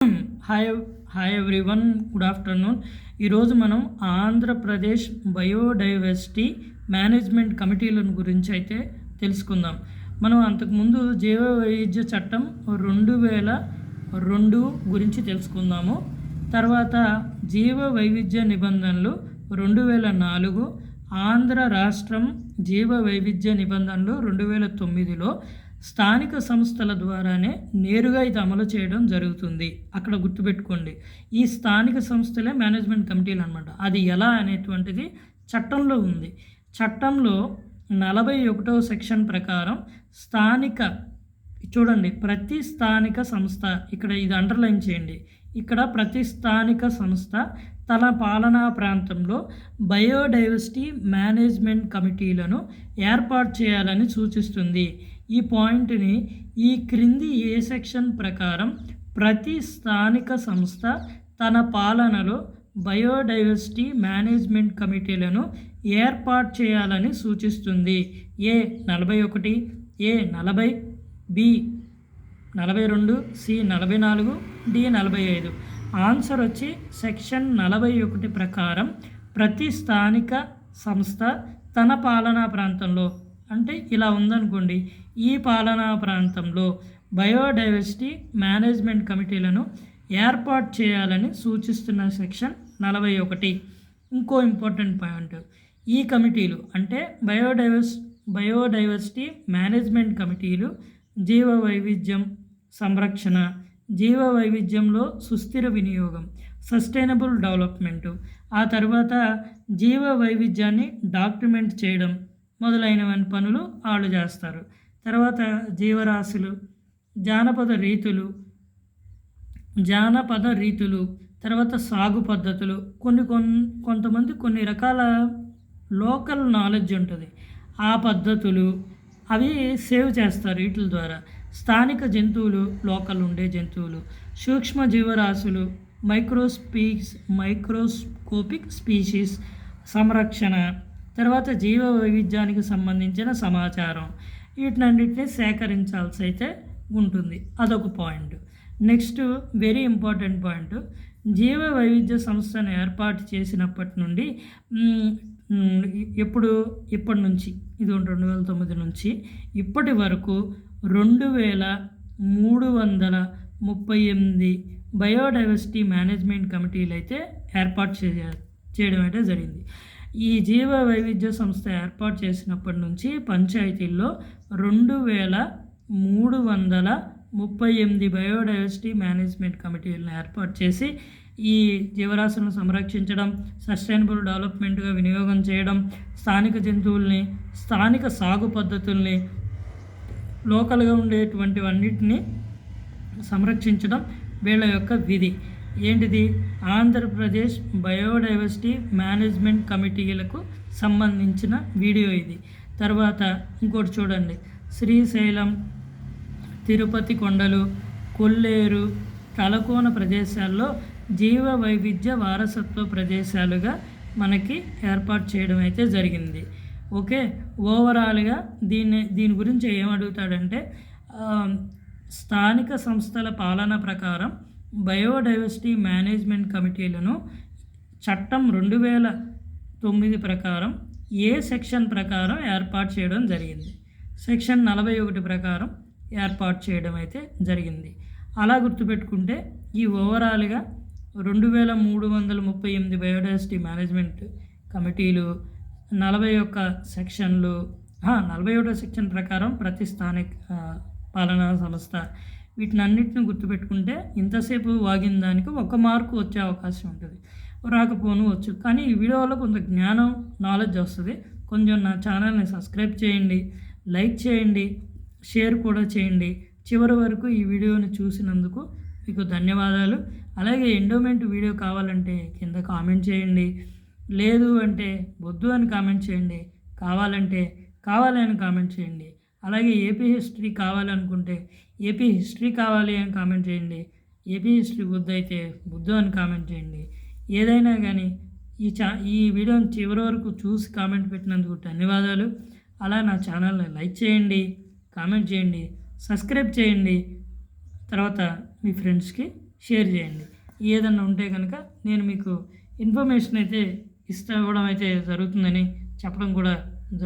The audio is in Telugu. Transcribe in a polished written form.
Hi hi everyone, good afternoon. ఈరోజు మనం ఆంధ్రప్రదేశ్ బయోడైవర్సిటీ మేనేజ్మెంట్ కమిటీల గురించి అయితే తెలుసుకుందాం. మనం అంతకుముందు జీవ వైవిధ్య చట్టం 2002 గురించి తెలుసుకుందాము. తర్వాత జీవ వైవిధ్య నిబంధనలు 2004, ఆంధ్ర రాష్ట్రం జీవ వైవిధ్య నిబంధనలు 2009లో స్థానిక సంస్థల ద్వారానే నేరుగా ఇది అమలు చేయడం జరుగుతుంది. అక్కడ గుర్తుపెట్టుకోండి, ఈ స్థానిక సంస్థలే మేనేజ్మెంట్ కమిటీలు అనమాట. అది ఎలా అనేటువంటిది చట్టంలో ఉంది. చట్టంలో 41వ సెక్షన్ ప్రకారం స్థానిక, చూడండి, ప్రతి స్థానిక సంస్థ, ఇక్కడ ఇది అండర్లైన్ చేయండి, ఇక్కడ ప్రతి స్థానిక సంస్థ తన పాలనా ప్రాంతంలో బయోడైవర్సిటీ మేనేజ్మెంట్ కమిటీలను ఏర్పాటు చేయాలని సూచిస్తుంది. ఈ పాయింట్ని ఈ క్రింది ఏ సెక్షన్ ప్రకారం ప్రతి స్థానిక సంస్థ తన పాలనలో బయోడైవర్సిటీ మేనేజ్మెంట్ కమిటీలను ఏర్పాటు చేయాలని సూచిస్తుంది? ఏ 41, ఏ 40, బి 42, సి 44, డి 45. ఆన్సర్ వచ్చి సెక్షన్ 41 ప్రకారం ప్రతి స్థానిక సంస్థ తన పాలనా ప్రాంతంలో, అంటే ఇలా ఉందనుకోండి, ఈ పాలనా ప్రాంతంలో బయోడైవర్సిటీ మేనేజ్మెంట్ కమిటీలను ఏర్పాటు చేయాలని సూచిస్తున్న సెక్షన్ 41. ఇంకో ఇంపార్టెంట్ పాయింట్, ఈ కమిటీలు అంటే బయోడైవర్సిటీ మేనేజ్మెంట్ కమిటీలు జీవ వైవిధ్యం సంరక్షణ, జీవ వైవిధ్యంలో సుస్థిర వినియోగం, సస్టైనబుల్ డెవలప్మెంటు, ఆ తర్వాత జీవ వైవిధ్యాన్ని డాక్యుమెంట్ చేయడం మొదలైన పనులు వాళ్ళు చేస్తారు. తర్వాత జీవరాశులు, జానపద రీతులు, తర్వాత సాగు పద్ధతులు, కొంతమంది కొన్ని రకాల లోకల్ నాలెడ్జ్ ఉంటుంది, ఆ పద్ధతులు అవి సేవ్ చేస్తారు వీటి ద్వారా. స్థానిక జంతువులు, లోకల్ ఉండే జంతువులు, సూక్ష్మ జీవరాశులు, మైక్రోస్కోపిక్ స్పీషీస్ సంరక్షణ, తర్వాత జీవ వైవిధ్యానికి సంబంధించిన సమాచారం, వీటినన్నింటినీ సేకరించాల్సి అయితే ఉంటుంది. అదొక point. Next very important point, జీవ వైవిధ్య సంస్థను ఏర్పాటు చేసినప్పటి నుండి ఇప్పటి నుంచి, ఇది 2009 నుంచి ఇప్పటి వరకు 2338 బయోడైవర్సిటీ మేనేజ్మెంట్ కమిటీలు అయితే ఏర్పాటు చేయడం అయితే జరిగింది. ఈ జీవ వైవిధ్య సంస్థ ఏర్పాటు చేసినప్పటి నుంచి పంచాయతీల్లో 2338 బయోడైవర్సిటీ మేనేజ్మెంట్ కమిటీలను ఏర్పాటు చేసి ఈ జీవరాశులను సంరక్షించడం, సస్టైనబుల్ డెవలప్మెంట్గా వినియోగం చేయడం, స్థానిక జంతువుల్ని, స్థానిక సాగు పద్ధతుల్ని, లోకల్గా ఉండేటువంటివన్నిటిని సంరక్షించడం వీళ్ళ యొక్క విధి. ఏంటిది? ఆంధ్రప్రదేశ్ బయోడైవర్సిటీ మేనేజ్మెంట్ కమిటీలకు సంబంధించిన వీడియో ఇది. తర్వాత ఇంకోటి చూడండి, శ్రీశైలం, తిరుపతి కొండలు, కొల్లేరు, తలకోన ప్రదేశాల్లో జీవ వైవిధ్య వారసత్వ ప్రదేశాలుగా మనకి ఏర్పాటు చేయడం అయితే జరిగింది. ఓకే, ఓవరాల్గా దీని గురించి ఏమడుగుతాడంటే, స్థానిక సంస్థల పాలన ప్రకారం బయోడైవర్సిటీ మేనేజ్మెంట్ కమిటీలను చట్టం 2009 ప్రకారం ఏ సెక్షన్ ప్రకారం ఏర్పాటు చేయడం జరిగింది? సెక్షన్ 41 ప్రకారం ఏర్పాటు చేయడం అయితే జరిగింది. అలా గుర్తుపెట్టుకుంటే ఈ ఓవరాల్గా 2338 బయోడైవర్సిటీ మేనేజ్మెంట్ కమిటీలు, 41 సెక్షన్లు, 41వ సెక్షన్ ప్రకారం ప్రతి స్థానిక పాలనా సంస్థ, వీటినన్నిటిని గుర్తుపెట్టుకుంటే ఇంతసేపు వాగిన దానికి 1 మార్కు వచ్చే అవకాశం ఉంటుంది, రాకపోవచ్చు. కానీ ఈ వీడియో వల్ల కొంత జ్ఞానం, నాలెడ్జ్ వస్తుంది. కొంచెం నా ఛానల్ని సబ్స్క్రైబ్ చేయండి, లైక్ చేయండి, షేర్ కూడా చేయండి. చివరి వరకు ఈ వీడియోని చూసినందుకు మీకు ధన్యవాదాలు. అలాగే ఎండోమెంట్ వీడియో కావాలంటే కింద కామెంట్ చేయండి, లేదు అంటే వద్దు అని కామెంట్ చేయండి, కావాలంటే కావాలి అని కామెంట్ చేయండి. అలాగే ఏపీ హిస్టరీ కావాలనుకుంటే ఏపీ హిస్టరీ కావాలి అని కామెంట్ చేయండి, ఏపీ హిస్టరీ వద్దు అయితే వద్దు అని కామెంట్ చేయండి. ఏదైనా కానీ ఈ వీడియోని చివరి వరకు చూసి కామెంట్ పెట్టినందుకు ధన్యవాదాలు. అలా నా ఛానల్ని లైక్ చేయండి, కామెంట్ చేయండి, సబ్స్క్రైబ్ చేయండి. తర్వాత మీ ఫ్రెండ్స్కి షేర్ చేయండి. ఏదన్నా ఉంటే కనుక నేను మీకు ఇన్ఫర్మేషన్ అయితే ఇవ్వడం అయితే జరుగుతుందని చెప్పడం కూడా